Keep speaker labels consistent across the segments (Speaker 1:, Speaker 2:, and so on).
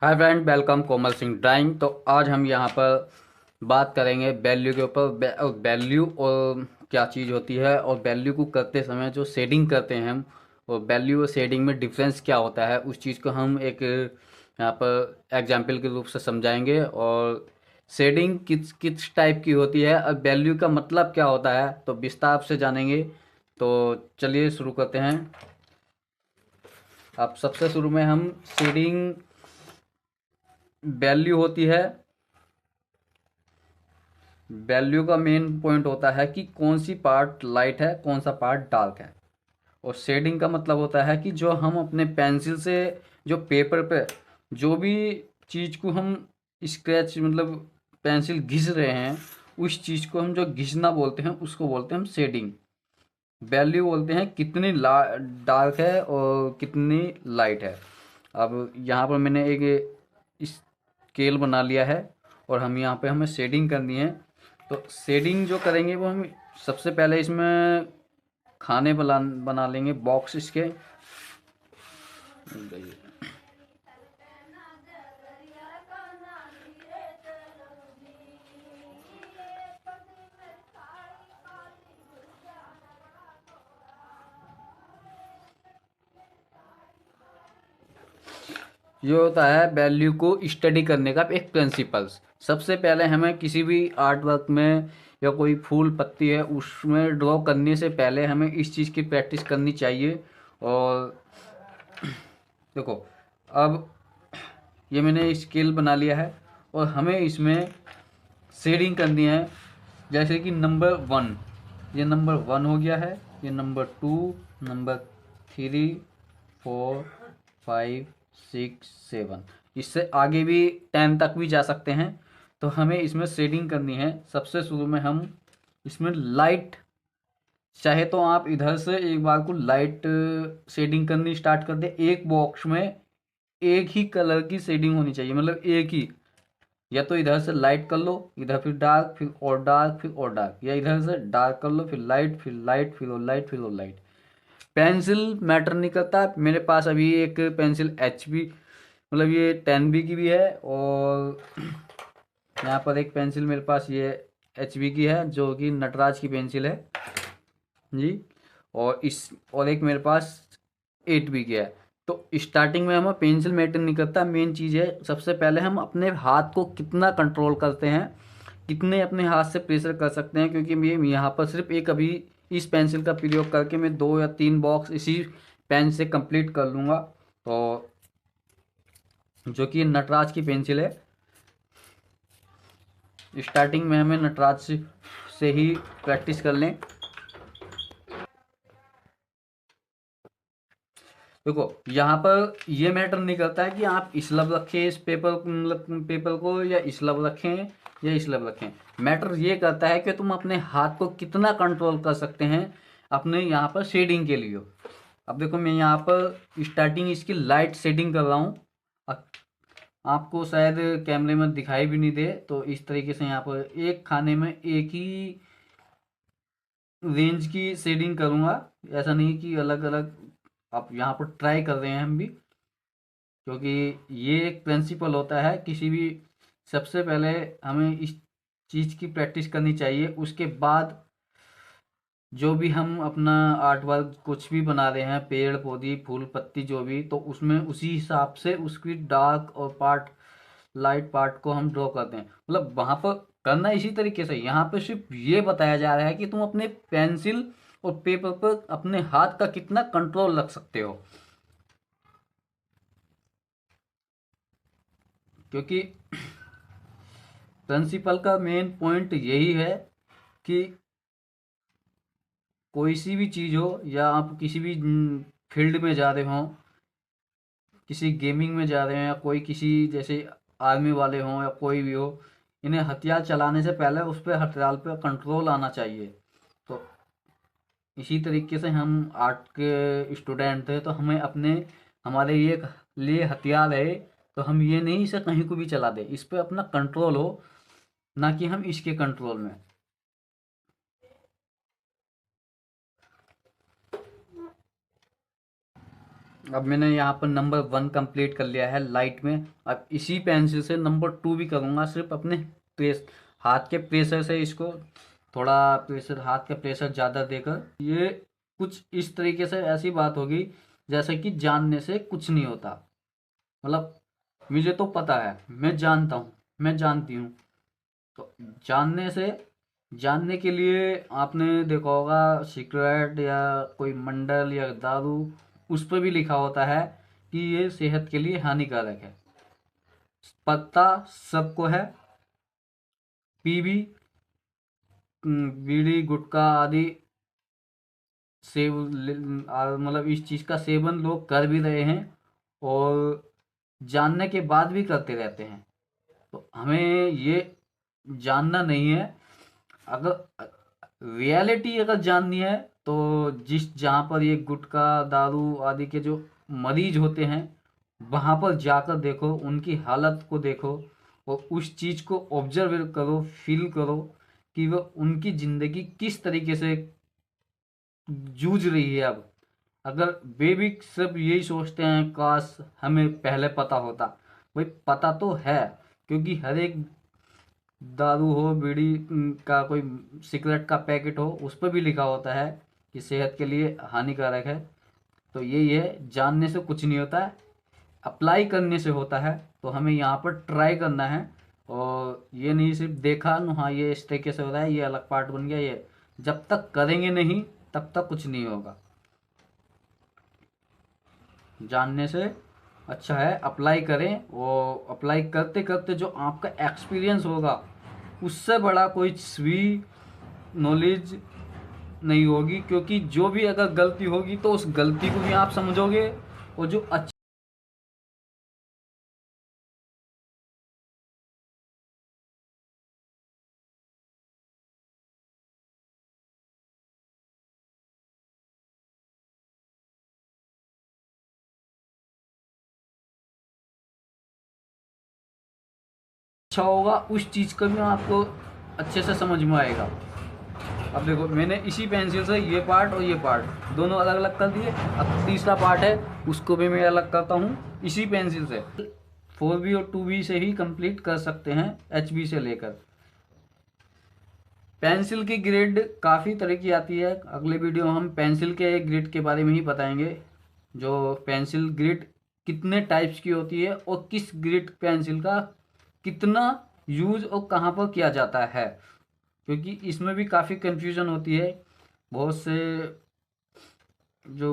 Speaker 1: Hi friend, welcome Komal Singh drawing. तो आज हम यहाँ पर बात करेंगे वैल्यू के ऊपर। वैल्यू और क्या चीज़ होती है, और वैल्यू को करते समय जो शेडिंग करते हैं हम, और वैल्यू और शेडिंग में डिफरेंस क्या होता है, उस चीज़ को हम एक यहाँ पर एग्जाम्पल के रूप से समझाएंगे। और शेडिंग किस किस टाइप की होती है और वैल्यू का मतलब क्या होता है, तो विस्तार से जानेंगे। तो चलिए शुरू करते हैं। अब सबसे शुरू में हम शेडिंग वैल्यू होती है। वैल्यू का मेन पॉइंट होता है कि कौन सी पार्ट लाइट है, कौन सा पार्ट डार्क है। और शेडिंग का मतलब होता है कि जो हम अपने पेंसिल से, जो पेपर पे जो भी चीज़ को हम स्क्रैच मतलब पेंसिल घिस रहे हैं, उस चीज़ को हम जो घिसना बोलते हैं उसको बोलते हैं हम शेडिंग। वैल्यू बोलते हैं कितनी डार्क है और कितनी लाइट है। अब यहाँ पर मैंने एक स्केल बना लिया है, और हम यहाँ पे हमें शेडिंग करनी है। तो शेडिंग जो करेंगे वो हम सबसे पहले इसमें खाने बना लेंगे बॉक्स इसके। ये होता है वैल्यू को स्टडी करने का एक प्रिंसिपल्स। सबसे पहले हमें किसी भी आर्ट वर्क में या कोई फूल पत्ती है उसमें ड्रॉ करने से पहले हमें इस चीज़ की प्रैक्टिस करनी चाहिए। और देखो, अब ये मैंने स्केल बना लिया है, और हमें इसमें शेडिंग करनी है। जैसे कि नंबर वन, ये नंबर वन हो गया है, ये number two, number three, four, five, six, seven, इससे आगे भी टेन तक भी जा सकते हैं। तो हमें इसमें शेडिंग करनी है। सबसे शुरू में हम इसमें लाइट, चाहे तो आप इधर से एक बार को लाइट शेडिंग करनी स्टार्ट कर दे। एक बॉक्स में एक ही कलर की शेडिंग होनी चाहिए, मतलब एक ही। या तो इधर से लाइट कर लो, इधर फिर डार्क, फिर और डार्क, फिर और डार्क, या इधर से डार्क कर लो, फिर लाइट, फिर लाइट, फिर और लाइट, फिर और लाइट। पेंसिल मैटर नहीं करता। मेरे पास अभी एक पेंसिल एच बी, मतलब ये 10B की भी है, और यहाँ पर एक पेंसिल मेरे पास ये HB की है जो कि नटराज की पेंसिल है जी। और एक मेरे पास 8B की है। तो स्टार्टिंग में हमें पेंसिल मैटर नहीं करता। मेन चीज़ है सबसे पहले हम अपने हाथ को कितना कंट्रोल करते हैं, कितने अपने हाथ से प्रेशर कर सकते हैं। क्योंकि मैं यहाँ पर सिर्फ एक अभी इस पेंसिल का प्रयोग करके मैं 2 या 3 बॉक्स इसी पेन से कंप्लीट कर लूँगा। तो जो कि नटराज की पेंसिल है। स्टार्टिंग में हमें नटराज से ही प्रैक्टिस कर लें। देखो, यहाँ पर ये मैटर नहीं करता है कि आप स्लब रखें इस पेपर, मतलब पेपर को, या स्लब रखें या स्लब रखें। मैटर ये करता है कि तुम अपने हाथ को कितना कंट्रोल कर सकते हैं अपने यहाँ पर शेडिंग के लिए। अब देखो, मैं यहाँ पर स्टार्टिंग इसकी लाइट शेडिंग कर रहा हूँ। आपको शायद कैमरे में दिखाई भी नहीं दे, तो इस तरीके से यहाँ पर एक खाने में एक ही रेंज की शेडिंग करूँगा। ऐसा नहीं कि अलग अलग। आप यहाँ पर ट्राई कर रहे हैं हम भी, क्योंकि ये एक प्रिंसिपल होता है किसी भी। सबसे पहले हमें इस चीज़ की प्रैक्टिस करनी चाहिए, उसके बाद जो भी हम अपना आर्ट वर्क कुछ भी बना रहे हैं, पेड़ पौधे फूल पत्ती जो भी, तो उसमें उसी हिसाब से उसकी डार्क और पार्ट, लाइट पार्ट को हम ड्रॉ करते हैं। मतलब वहाँ पर करना इसी तरीके से। यहाँ पे सिर्फ ये बताया जा रहा है कि तुम अपने पेंसिल और पेपर पर अपने हाथ का कितना कंट्रोल रख सकते हो। क्योंकि प्रिंसिपल का मेन पॉइंट यही है कि कोई सी भी चीज़ हो, या आप किसी भी फील्ड में जा रहे हो, किसी गेमिंग में जा रहे हैं, या कोई किसी जैसे आर्मी वाले हों या कोई भी हो, इन्हें हथियार चलाने से पहले उस पर हथियार पर कंट्रोल आना चाहिए। तो इसी तरीके से हम आर्ट के स्टूडेंट थे, तो हमें अपने, हमारे ये लिए हथियार है। तो हम ये नहीं इसे कहीं को भी चला दे, इस पे अपना कंट्रोल हो, ना कि हम इसके कंट्रोल में। अब मैंने यहाँ पर नंबर 1 कंप्लीट कर लिया है लाइट में। अब इसी पेंसिल से नंबर 2 भी करूँगा, सिर्फ अपने प्रेस हाथ के प्रेशर से इसको थोड़ा प्रेशर, हाथ का प्रेशर ज़्यादा देकर। ये कुछ इस तरीके से ऐसी बात होगी जैसे कि जानने से कुछ नहीं होता। मतलब मुझे तो पता है, मैं जानता हूँ, मैं जानती हूँ। तो जानने से, जानने के लिए आपने देखा होगा सिगरेट या कोई मंडल या दारू, उस पर भी लिखा होता है कि ये सेहत के लिए हानिकारक है। पता सबको है, पी भी, बीड़ी गुटखा आदि मतलब इस चीज का सेवन लोग कर भी रहे हैं और जानने के बाद भी करते रहते हैं। तो हमें ये जानना नहीं है। अगर रियलिटी अगर जाननी है तो जिस जहाँ पर ये गुटखा दारू आदि के जो मरीज होते हैं, वहाँ पर जाकर देखो, उनकी हालत को देखो और उस चीज़ को ऑब्जर्व करो, फील करो कि वो उनकी ज़िंदगी किस तरीके से जूझ रही है अब। अगर वे भी सब यही सोचते हैं काश हमें पहले पता होता। भाई पता तो है, क्योंकि हर एक दारू हो, बीड़ी का कोई सिगरेट का पैकेट हो, उस पर भी लिखा होता है कि सेहत के लिए हानिकारक है। तो यही है, जानने से कुछ नहीं होता है, अप्लाई करने से होता है। तो हमें यहाँ पर ट्राई करना है और ये नहीं सिर्फ देखा न, हाँ ये इस तरीके से हो रहा है, ये अलग पार्ट बन गया, ये जब तक करेंगे नहीं तब तक कुछ नहीं होगा। जानने से अच्छा है अप्लाई करें, और अप्लाई करते करते जो आपका एक्सपीरियंस होगा, उससे बड़ा कोई भी नॉलेज नहीं होगी। क्योंकि जो भी अगर गलती होगी तो उस गलती को भी आप समझोगे, और जो अच्छा होगा उस चीज़ का भी आपको अच्छे से समझ में आएगा। अब देखो, मैंने इसी पेंसिल से ये पार्ट और ये पार्ट दोनों अलग अलग कर दिए। अब तीसरा पार्ट है, उसको भी मैं अलग करता हूँ इसी पेंसिल से। 4B और 2B से ही कंप्लीट कर सकते हैं, HB से लेकर। पेंसिल की ग्रेड काफ़ी तरह की आती है, अगले वीडियो में हम पेंसिल के ग्रेड के बारे में ही बताएंगे। जो पेंसिल ग्रेड कितने टाइप्स की होती है और किस ग्रेड पेंसिल का कितना यूज और कहाँ पर किया जाता है, क्योंकि इसमें भी काफ़ी कंफ्यूजन होती है। बहुत से जो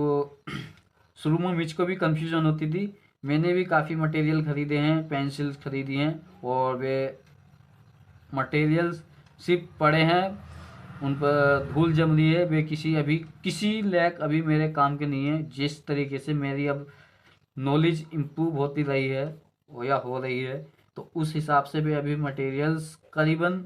Speaker 1: शुरू में मुझको भी कंफ्यूजन होती थी। मैंने भी काफ़ी मटेरियल खरीदे हैं, पेंसिल्स खरीदी हैं, और वे मटेरियल्स सिर्फ पड़े हैं, उन पर धूल जम रही है, वे किसी लायक अभी मेरे काम के नहीं है। जिस तरीके से मेरी अब नॉलेज इम्प्रूव होती रही है या हो रही है, तो उस हिसाब से भी अभी मटेरियल्स करीबन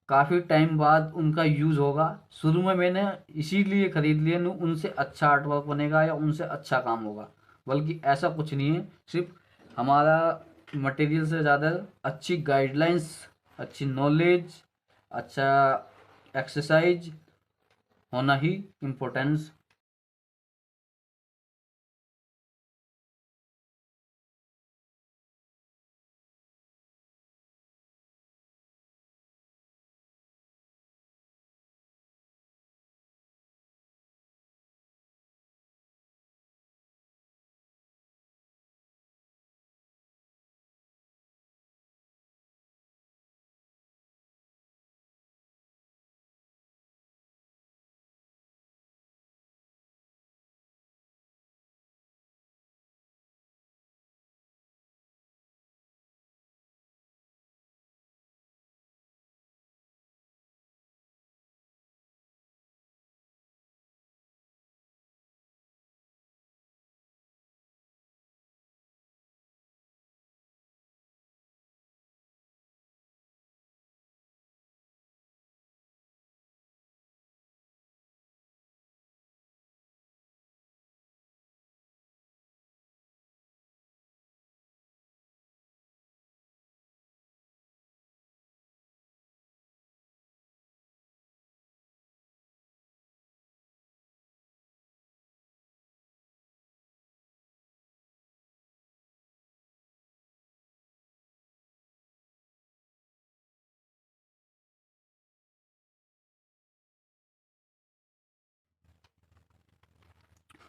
Speaker 1: काफ़ी टाइम बाद उनका यूज़ होगा। शुरू में मैंने इसीलिए खरीद लिए न, उनसे अच्छा आर्ट वर्क बनेगा या उनसे अच्छा काम होगा, बल्कि ऐसा कुछ नहीं है। सिर्फ हमारा मटेरियल से ज़्यादा अच्छी गाइडलाइंस, अच्छी नॉलेज, अच्छा एक्सरसाइज होना ही इम्पोर्टेंस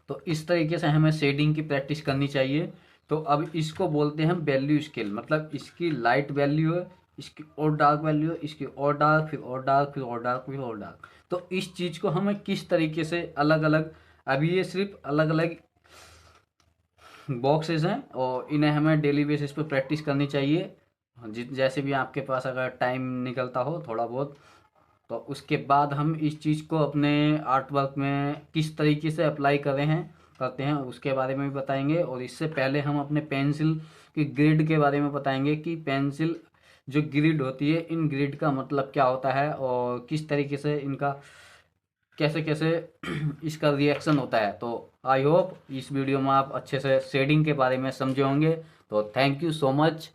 Speaker 1: तो इस तरीके से हमें शेडिंग की प्रैक्टिस करनी चाहिए। तो अब इसको बोलते हैं वैल्यू स्केल, मतलब इसकी लाइट वैल्यू है, इसकी और डार्क वैल्यू है, इसकी और डार्क, फिर और डार्क, फिर और डार्क, फिर और डार्क। तो इस चीज़ को हमें किस तरीके से अलग अलग, अभी ये सिर्फ अलग अलग बॉक्सेस हैं और इन्हें हमें डेली बेसिस पे प्रैक्टिस करनी चाहिए। जैसे भी आपके पास अगर टाइम निकलता हो थोड़ा बहुत, तो उसके बाद हम इस चीज़ को अपने आर्ट वर्क में किस तरीके से अप्लाई करते हैं उसके बारे में भी बताएंगे। और इससे पहले हम अपने पेंसिल की ग्रिड के बारे में बताएंगे कि पेंसिल जो ग्रिड होती है, इन ग्रिड का मतलब क्या होता है और किस तरीके से इनका कैसे कैसे इसका रिएक्शन होता है। तो आई होप इस वीडियो में आप अच्छे से शेडिंग के बारे में समझे होंगे। तो थैंक यू सो मच।